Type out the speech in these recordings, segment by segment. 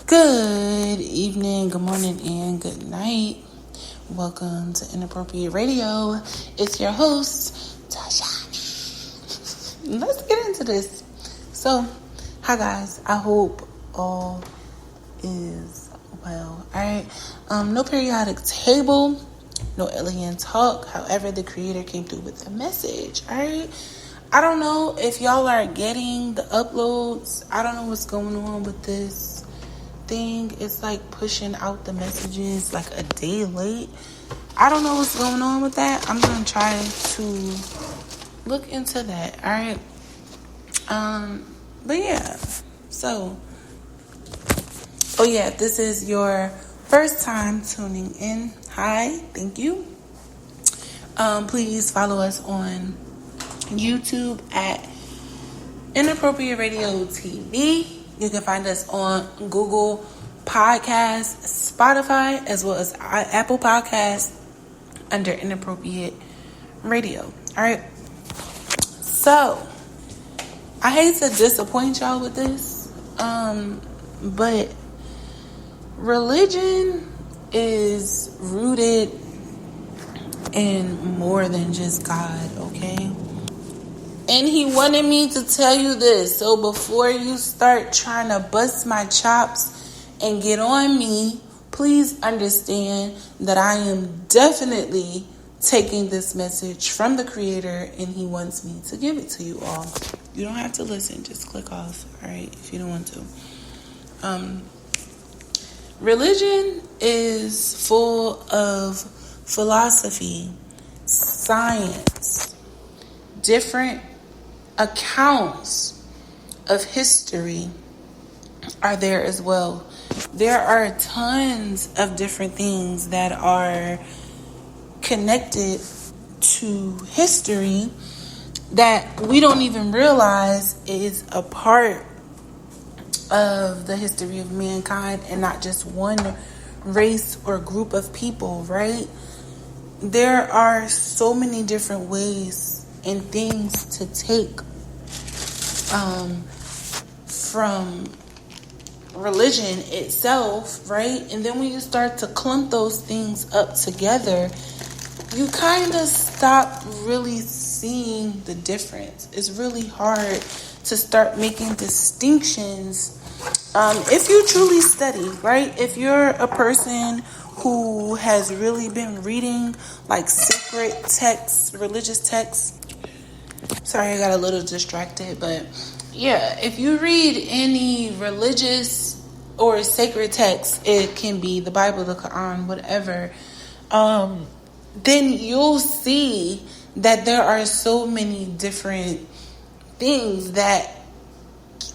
Good evening, good morning, and good night. Welcome to Inappropriate Radio. It's your host, Tasha. Let's get into this. So, hi guys. I hope all is well. Alright. No periodic table, no alien talk. However, the creator came through with a message. Alright. I don't know if y'all are getting the uploads. I don't know what's going on with this thing. It's like pushing out the messages like a day late. I don't know what's going on with that. I'm gonna try to look into that. All right. But yeah. So, this is your first time tuning in. Hi, thank you. Please follow us on YouTube at Inappropriate Radio TV. You can find us on Google Podcasts, Spotify, as well as Apple Podcasts under Inappropriate Radio. All right. So, I hate to disappoint y'all with this, but religion is rooted in more than just God, okay? And he wanted me to tell you this. So before you start trying to bust my chops and get on me, please understand that I am definitely taking this message from the creator and he wants me to give it to you all. You don't have to listen. Just click off, all right, if you don't want to. Religion is full of philosophy, science, different accounts of history are there as well. There are tons of different things that are connected to history that we don't even realize is a part of the history of mankind and not just one race or group of people, right? There are so many different ways and things to take from religion itself, right? And then when you start to clump those things up together, you kind of stop really seeing the difference. It's really hard to start making distinctions if you truly study, right? If you're a person who has really been reading like sacred texts, religious texts. Sorry, I got a little distracted, but yeah, if you read any religious or sacred text, it can be the Bible, the Quran, whatever, then you'll see that there are so many different things that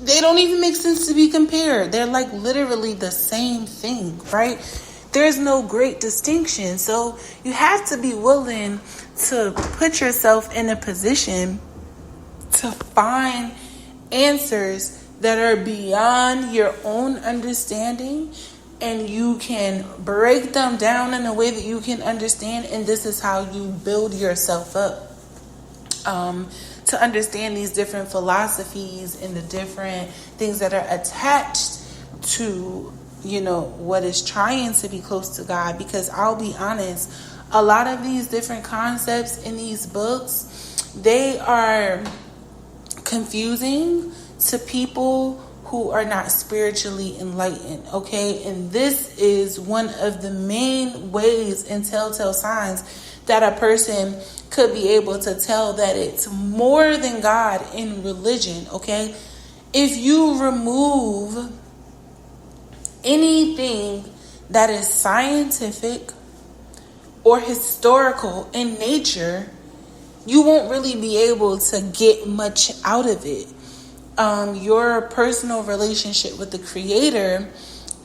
they don't even make sense to be compared. They're like literally the same thing, right? There's no great distinction. So you have to be willing to put yourself in a position to find answers that are beyond your own understanding, and you can break them down in a way that you can understand, and this is how you build yourself up to understand these different philosophies and the different things that are attached to, you know, what is trying to be close to God. Because I'll be honest, a lot of these different concepts in these books, they are confusing to people who are not spiritually enlightened, okay? And this is one of the main ways and telltale signs that a person could be able to tell that it's more than God in religion, okay? If you remove anything that is scientific or historical in nature, you won't really be able to get much out of it. Your personal relationship with the creator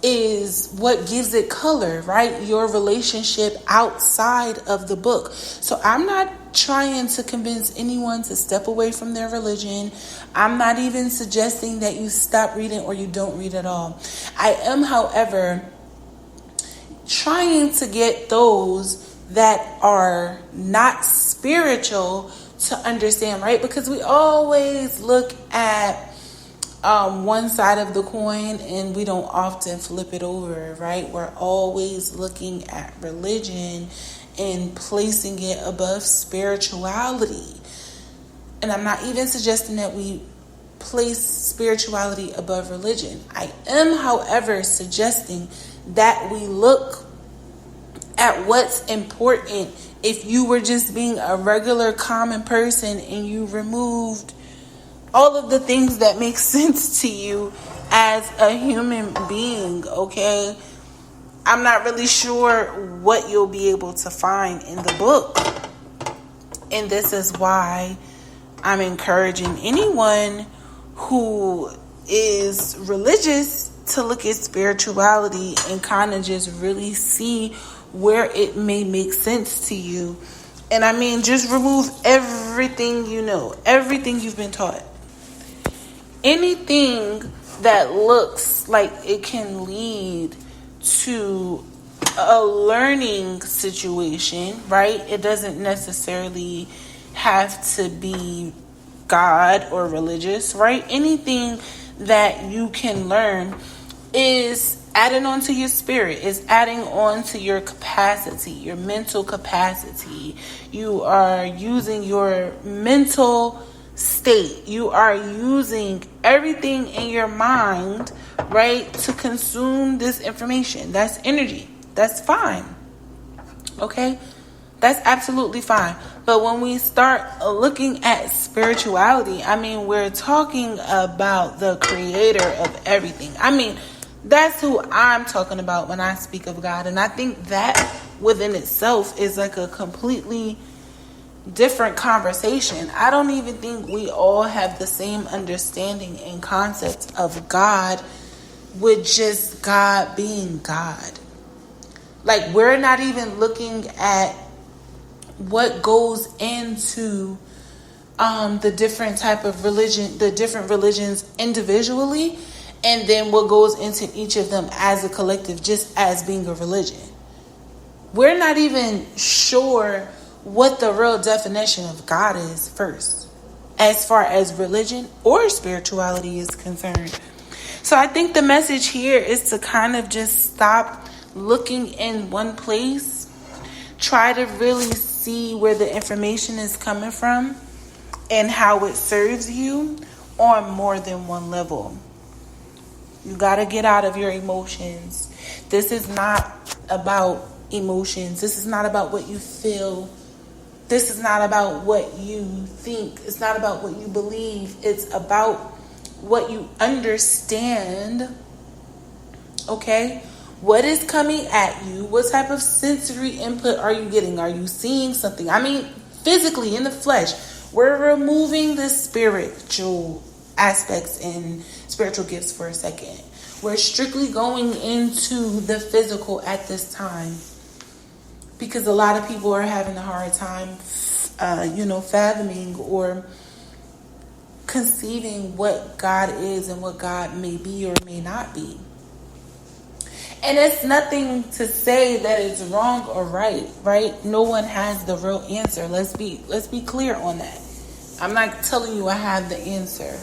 is what gives it color, right? Your relationship outside of the book. So I'm not trying to convince anyone to step away from their religion. I'm not even suggesting that you stop reading or you don't read at all. I am, however, trying to get those that are not spiritual to understand, right? Because we always look at one side of the coin, and we don't often flip it over, right? We're always looking at religion and placing it above spirituality. And I'm not even suggesting that we place spirituality above religion. I am, however, suggesting that we look at what's important. If you were just being a regular common person and you removed all of the things that make sense to you as a human being, okay? I'm not really sure what you'll be able to find in the book. And this is why I'm encouraging anyone who is religious to look at spirituality and kind of just really see where it may make sense to you. And I mean, just remove everything you know, everything you've been taught. Anything that looks like it can lead to a learning situation, right? It doesn't necessarily have to be God or religious, right? Anything that you can learn is adding on to your spirit, is adding on to your capacity, your mental capacity. You are using your mental state. You are using everything in your mind, right, to consume this information. That's energy. That's fine. Okay? That's absolutely fine. But when we start looking at spirituality, I mean, we're talking about the creator of everything. I mean, that's who I'm talking about when I speak of God. And I think that within itself is like a completely different conversation. I don't even think we all have the same understanding and concept of God, with just God being God. Like, we're not even looking at what goes into the different type of religion, the different religions individually, and then what goes into each of them as a collective, just as being a religion. We're not even sure what the real definition of God is first, as far as religion or spirituality is concerned. So I think the message here is to kind of just stop looking in one place. Try to really see where the information is coming from and how it serves you on more than one level. You got to get out of your emotions. This is not about emotions. This is not about what you feel. This is not about what you think. It's not about what you believe. It's about what you understand. Okay? What is coming at you? What type of sensory input are you getting? Are you seeing something? I mean, physically, in the flesh. We're removing the spiritual aspects and spiritual gifts for a second. We're strictly going into the physical at this time, because a lot of people are having a hard time, fathoming or conceiving what God is and what God may be or may not be. And it's nothing to say that it's wrong or right? No one has the real answer. Let's be clear on that. I'm not telling you I have the answer,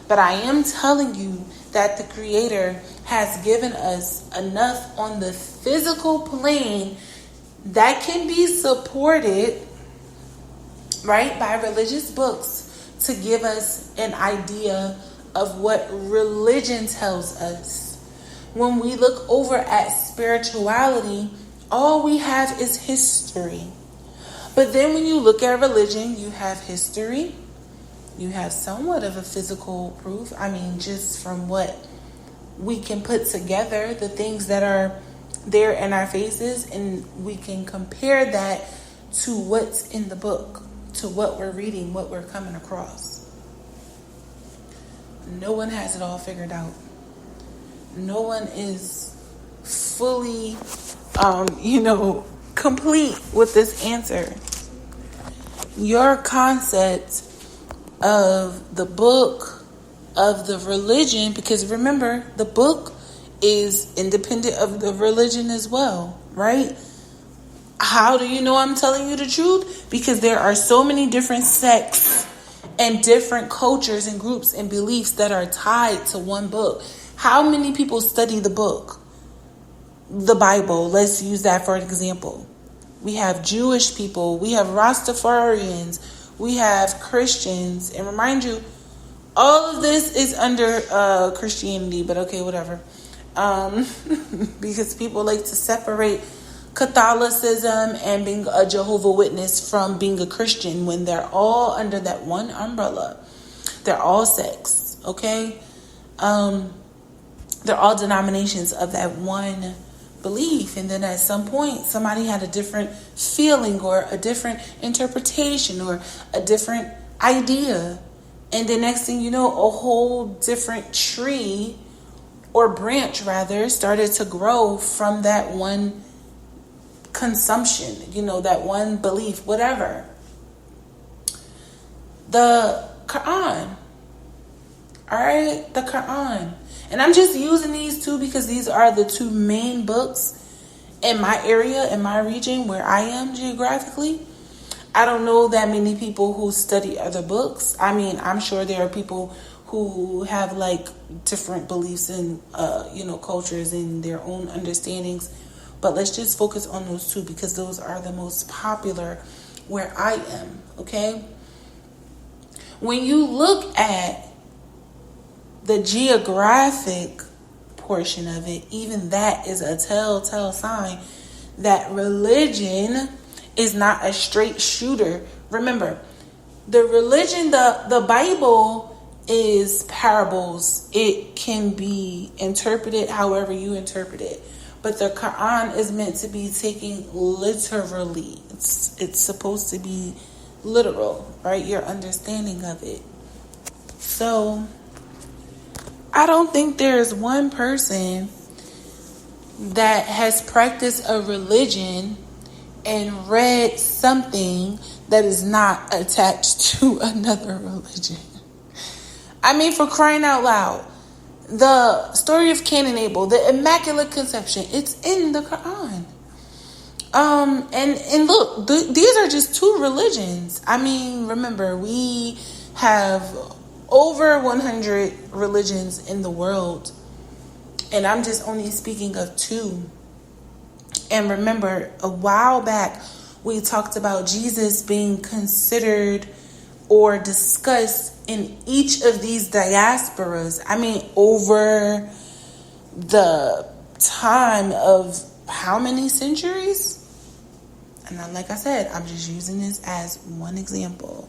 but I am telling you that the Creator has given us enough on the physical plane that can be supported, right, by religious books to give us an idea of what religion tells us. When we look over at spirituality, all we have is history. But then when you look at religion, you have history. You have somewhat of a physical proof. I mean, just from what we can put together, the things that are there in our faces, and we can compare that to what's in the book, to what we're reading, what we're coming across. No one has it all figured out. No one is fully, complete with this answer. Your concept of the book, of the religion, because remember, the book is independent of the religion as well, right? How do you know I'm telling you the truth? Because there are so many different sects and different cultures and groups and beliefs that are tied to one book. How many people study the book? The Bible. Let's use that for an example. We have Jewish people. We have Rastafarians. We have Christians. And remind you, all of this is under Christianity, but okay, whatever. Because people like to separate Catholicism and being a Jehovah's Witness from being a Christian when they're all under that one umbrella. They're all sects, okay? They're all denominations of that one belief. And then at some point, somebody had a different feeling or a different interpretation or a different idea. And the next thing you know, a whole different tree or branch rather started to grow from that one consumption, that one belief, whatever. The Quran. All right, the Quran. And I'm just using these two because these are the two main books in my area, in my region where I am geographically. I don't know that many people who study other books. I mean, I'm sure there are people who have like different beliefs and, cultures and their own understandings. But let's just focus on those two because those are the most popular where I am, okay? When you look at the geographic portion of it, even that is a telltale sign that religion is not a straight shooter. Remember, the religion, the Bible is parables. It can be interpreted however you interpret it. But the Quran is meant to be taken literally. It's supposed to be literal, right? Your understanding of it. So I don't think there's one person that has practiced a religion and read something that is not attached to another religion. I mean, for crying out loud, the story of Cain and Abel, the Immaculate Conception, it's in the Quran. And look, these are just two religions. I mean, remember, we have over 100 religions in the world, and I'm just only speaking of two. And remember, a while back, we talked about Jesus being considered or discussed in each of these diasporas. I mean, over the time of how many centuries? And like I said, I'm just using this as one example.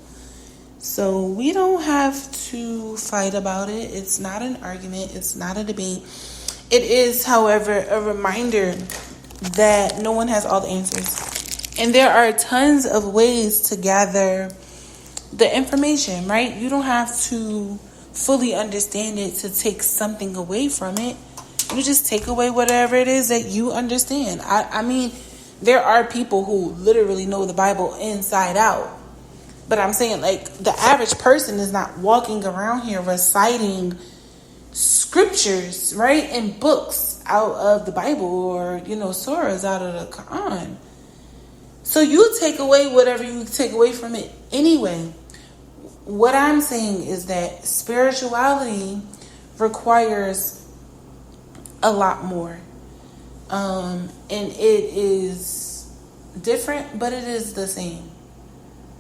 So we don't have to fight about it. It's not an argument. It's not a debate. It is, however, a reminder that no one has all the answers. And there are tons of ways to gather the information, right? You don't have to fully understand it to take something away from it. You just take away whatever it is that you understand. I mean, there are people who literally know the Bible inside out. But I'm saying, like, the average person is not walking around here reciting scriptures, right? And books out of the Bible or, surahs out of the Quran. So you take away whatever you take away from it anyway. What I'm saying is that spirituality requires a lot more. And it is different, but it is the same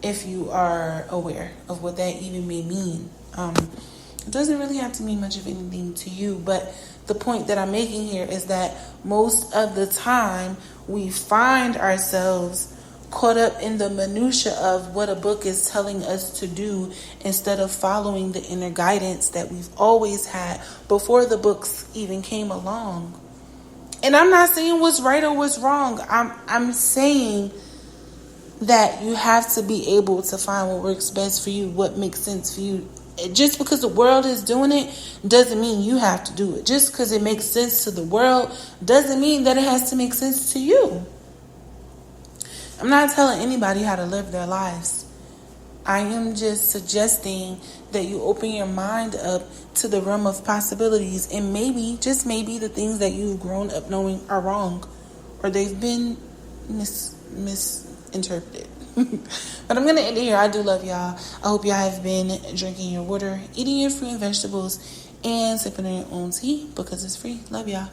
if you are aware of what that even may mean. It doesn't really have to mean much of anything to you, but the point that I'm making here is that most of the time we find ourselves caught up in the minutia of what a book is telling us to do instead of following the inner guidance that we've always had before the books even came along. And I'm not saying what's right or what's wrong. I'm saying that you have to be able to find what works best for you, what makes sense for you. Just because the world is doing it doesn't mean you have to do it. Just because it makes sense to the world doesn't mean that it has to make sense to you. I'm not telling anybody how to live their lives. I am just suggesting that you open your mind up to the realm of possibilities, and maybe, just maybe, the things that you've grown up knowing are wrong or they've been misinterpreted. But I'm going to end it here. I do love y'all. I hope y'all have been drinking your water, eating your fruit and vegetables, and sipping on your own tea because it's free. Love y'all.